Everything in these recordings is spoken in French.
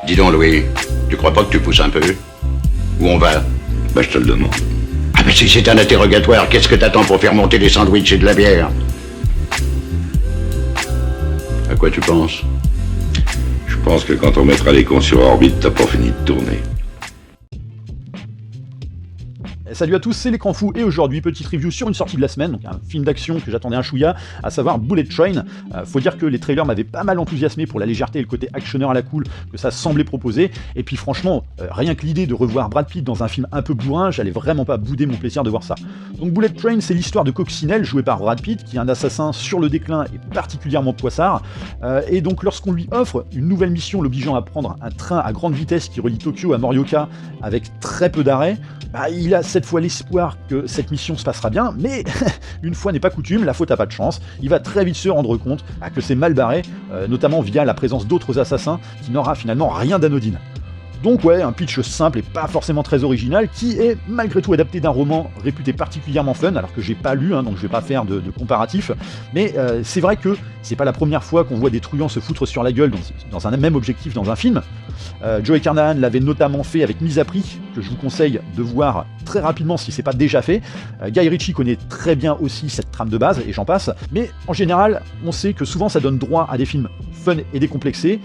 Dis donc, Louis, tu crois pas que tu pousses un peu? Où on va? Bah, je te le demande. Ah, mais si c'est un interrogatoire, qu'est-ce que t'attends pour faire monter des sandwichs et de la bière? À quoi tu penses? Je pense que quand on mettra les cons sur orbite, t'as pas fini de tourner. Salut à tous, c'est l'écran fou et aujourd'hui petite review sur une sortie de la semaine, donc un film d'action que j'attendais un chouïa, à savoir Bullet Train. Faut dire que les trailers m'avaient pas mal enthousiasmé pour la légèreté et le côté actionneur à la cool que ça semblait proposer, et puis franchement, rien que l'idée de revoir Brad Pitt dans un film un peu bourrin, j'allais vraiment pas bouder mon plaisir de voir ça. Donc Bullet Train, c'est l'histoire de Coccinelle, joué par Brad Pitt, qui est un assassin sur le déclin et particulièrement poissard, et donc lorsqu'on lui offre une nouvelle mission l'obligeant à prendre un train à grande vitesse qui relie Tokyo à Morioka avec très peu d'arrêts, il a cette fois l'espoir que cette mission se passera bien, mais une fois n'est pas coutume, la faute a pas de chance. Il va très vite se rendre compte que c'est mal barré, notamment via la présence d'autres assassins qui n'aura finalement rien d'anodine. Donc ouais, un pitch simple et pas forcément très original, qui est malgré tout adapté d'un roman réputé particulièrement fun, alors que j'ai pas lu, donc je vais pas faire de comparatif, mais c'est vrai que c'est pas la première fois qu'on voit des truands se foutre sur la gueule dans un même objectif dans un film. Joey Carnahan l'avait notamment fait avec Mise à Prix, que je vous conseille de voir très rapidement si c'est pas déjà fait. Guy Ritchie connaît très bien aussi cette trame de base, et j'en passe, mais en général, on sait que souvent ça donne droit à des films fun et décomplexés,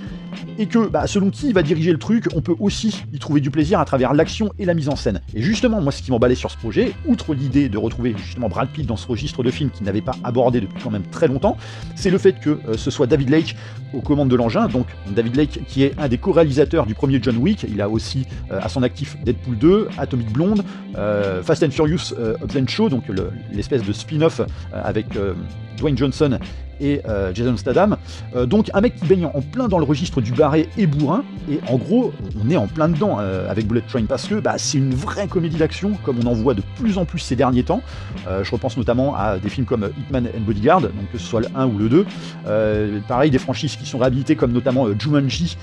et que selon qui va diriger le truc, on peut aussi y trouver du plaisir à travers l'action et la mise en scène. Et justement, moi ce qui m'emballait sur ce projet, outre l'idée de retrouver justement Brad Pitt dans ce registre de film qu'il n'avait pas abordé depuis quand même très longtemps, c'est le fait que ce soit David Leitch aux commandes de l'engin, donc David Leitch qui est un des co-réalisateurs du premier John Wick, il a aussi à son actif Deadpool 2, Atomic Blonde, Fast and Furious Hobbs and Shaw, donc l'espèce de spin-off avec Dwayne Johnson et Jason Statham, donc un mec qui baigne en plein dans le registre du barré et bourrin, et en gros on est en plein dedans avec Bullet Train, parce que c'est une vraie comédie d'action comme on en voit de plus en plus ces derniers temps. Je repense notamment à des films comme Hitman and Bodyguard, donc que ce soit le 1 ou le 2, pareil des franchises qui sont réhabilitées comme notamment Jumanji,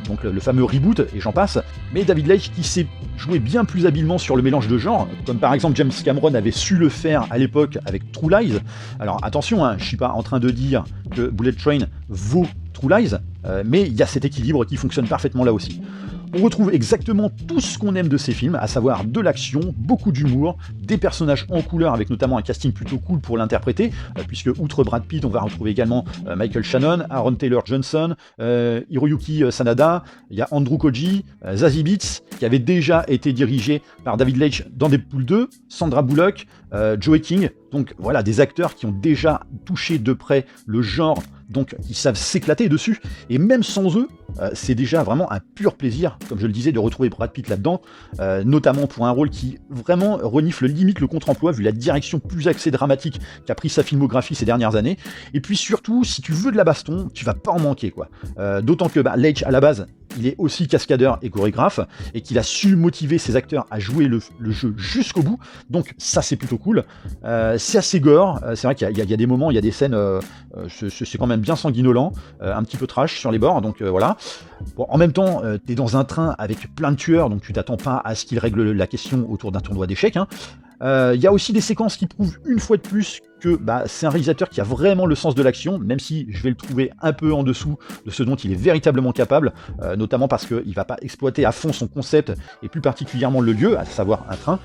donc le fameux reboot, et j'en passe, mais David Leitch qui s'est joué bien plus habilement sur le mélange de genres, comme par exemple James Cameron avait su le faire à l'époque avec True Lies. Alors attention, je suis pas en train de dire que Bullet Train vaut True Lies, mais il y a cet équilibre qui fonctionne parfaitement là aussi. On retrouve exactement tout ce qu'on aime de ces films, à savoir de l'action, beaucoup d'humour, des personnages en couleur avec notamment un casting plutôt cool pour l'interpréter, puisque outre Brad Pitt, on va retrouver également Michael Shannon, Aaron Taylor Johnson, Hiroyuki Sanada, il y a Andrew Koji, Zazie Beetz, qui avait déjà été dirigé par David Leitch dans Deadpool 2, Sandra Bullock, Joey King, donc voilà, des acteurs qui ont déjà touché de près le genre, donc ils savent s'éclater dessus, et même sans eux, c'est déjà vraiment un pur plaisir, comme je le disais, de retrouver Brad Pitt là-dedans, notamment pour un rôle qui vraiment renifle limite le contre-emploi, vu la direction plus axée dramatique qu'a pris sa filmographie ces dernières années, et puis surtout, si tu veux de la baston, tu vas pas en manquer, quoi. D'autant que Leitch, à la base, il est aussi cascadeur et chorégraphe, et qu'il a su motiver ses acteurs à jouer le jeu jusqu'au bout, donc ça c'est plutôt cool. C'est assez gore, c'est vrai qu'il y a des moments, il y a des scènes, c'est quand même bien sanguinolent, un petit peu trash sur les bords, donc voilà. Bon, en même temps, t'es dans un train avec plein de tueurs, donc tu t'attends pas à ce qu'ils règlent la question autour d'un tournoi d'échecs, Il y a aussi des séquences qui prouvent une fois de plus que c'est un réalisateur qui a vraiment le sens de l'action, même si je vais le trouver un peu en dessous de ce dont il est véritablement capable, notamment parce qu'il va pas exploiter à fond son concept, et plus particulièrement le lieu, à savoir un train.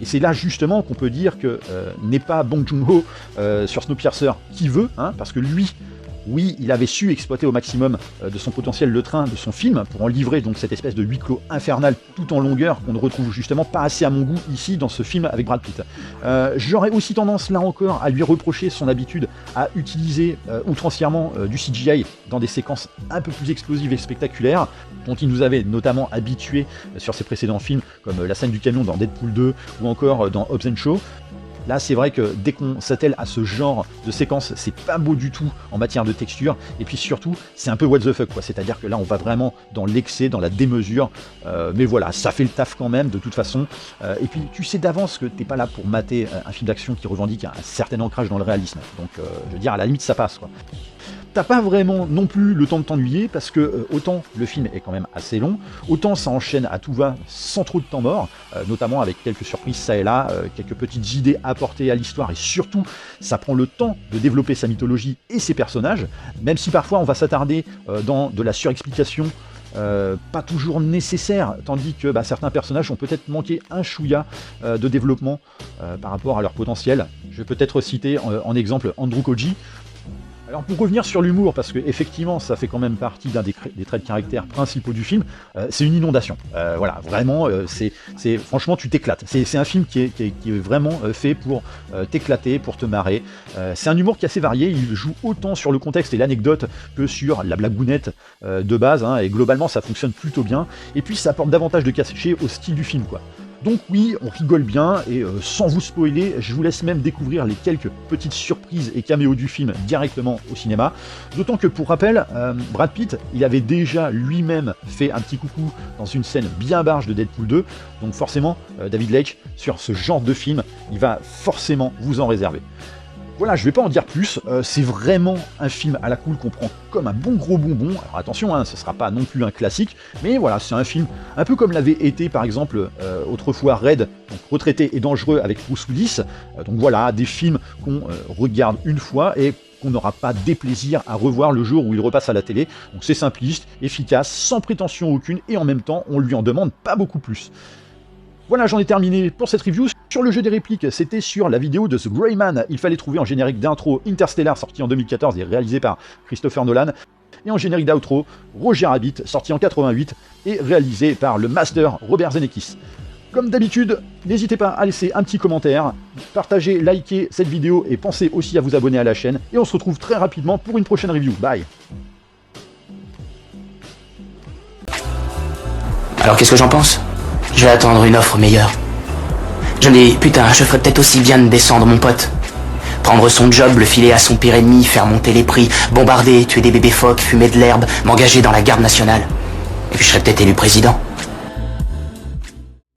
Et c'est là justement qu'on peut dire que n'est pas Bong Joon-ho sur Snowpiercer qui veut, parce que lui, oui, il avait su exploiter au maximum de son potentiel le train de son film pour en livrer donc cette espèce de huis clos infernal tout en longueur qu'on ne retrouve justement pas assez à mon goût ici dans ce film avec Brad Pitt. J'aurais aussi tendance là encore à lui reprocher son habitude à utiliser outrancièrement du CGI dans des séquences un peu plus explosives et spectaculaires dont il nous avait notamment habitués sur ses précédents films comme la scène du camion dans Deadpool 2 ou encore dans Hobbs and Shaw. Là, c'est vrai que dès qu'on s'attelle à ce genre de séquence, c'est pas beau du tout en matière de texture, et puis surtout, c'est un peu what the fuck, quoi. C'est-à-dire que là, on va vraiment dans l'excès, dans la démesure, mais voilà, ça fait le taf quand même, de toute façon. Et puis, tu sais d'avance que t'es pas là pour mater un film d'action qui revendique un certain ancrage dans le réalisme. Donc, je veux dire, à la limite, ça passe, quoi. T'as pas vraiment non plus le temps de t'ennuyer, parce que autant le film est quand même assez long, autant ça enchaîne à tout va sans trop de temps mort, notamment avec quelques surprises ça et là, quelques petites idées apportées à l'histoire, et surtout ça prend le temps de développer sa mythologie et ses personnages, même si parfois on va s'attarder dans de la surexplication pas toujours nécessaires, tandis que certains personnages ont peut-être manqué un chouïa de développement par rapport à leur potentiel. Je vais peut-être citer en exemple Andrew Koji. Alors pour revenir sur l'humour, parce que effectivement ça fait quand même partie d'un des traits de caractère principaux du film, c'est une inondation. Voilà, vraiment, franchement tu t'éclates. C'est un film qui est vraiment fait pour t'éclater, pour te marrer. C'est un humour qui est assez varié, il joue autant sur le contexte et l'anecdote que sur la blagounette de base, et globalement ça fonctionne plutôt bien. Et puis ça apporte davantage de cachet au style du film, quoi. Donc oui, on rigole bien, et sans vous spoiler, je vous laisse même découvrir les quelques petites surprises et caméos du film directement au cinéma. D'autant que pour rappel, Brad Pitt, il avait déjà lui-même fait un petit coucou dans une scène bien barge de Deadpool 2, donc forcément, David Leitch, sur ce genre de film, il va forcément vous en réserver. Voilà, je vais pas en dire plus, c'est vraiment un film à la cool qu'on prend comme un bon gros bonbon. Alors attention, ce sera pas non plus un classique, mais voilà, c'est un film un peu comme l'avait été par exemple autrefois Red, donc Retraité et dangereux avec Bruce Willis. Donc voilà, des films qu'on regarde une fois et qu'on n'aura pas déplaisir à revoir le jour où il repasse à la télé. Donc c'est simpliste, efficace, sans prétention aucune, et en même temps, on lui en demande pas beaucoup plus. Voilà, j'en ai terminé pour cette review. Sur le jeu des répliques, c'était sur la vidéo de The Gray Man. Il fallait trouver en générique d'intro Interstellar, sorti en 2014 et réalisé par Christopher Nolan. Et en générique d'outro, Roger Rabbit, sorti en 88 et réalisé par le master Robert Zemeckis. Comme d'habitude, n'hésitez pas à laisser un petit commentaire, partagez, likez cette vidéo et pensez aussi à vous abonner à la chaîne. Et on se retrouve très rapidement pour une prochaine review. Bye! Alors qu'est-ce que j'en pense? Je vais attendre une offre meilleure. Je ferais peut-être aussi bien de descendre mon pote. Prendre son job, le filer à son pire ennemi, faire monter les prix, bombarder, tuer des bébés phoques, fumer de l'herbe, m'engager dans la garde nationale. Et puis je serais peut-être élu président.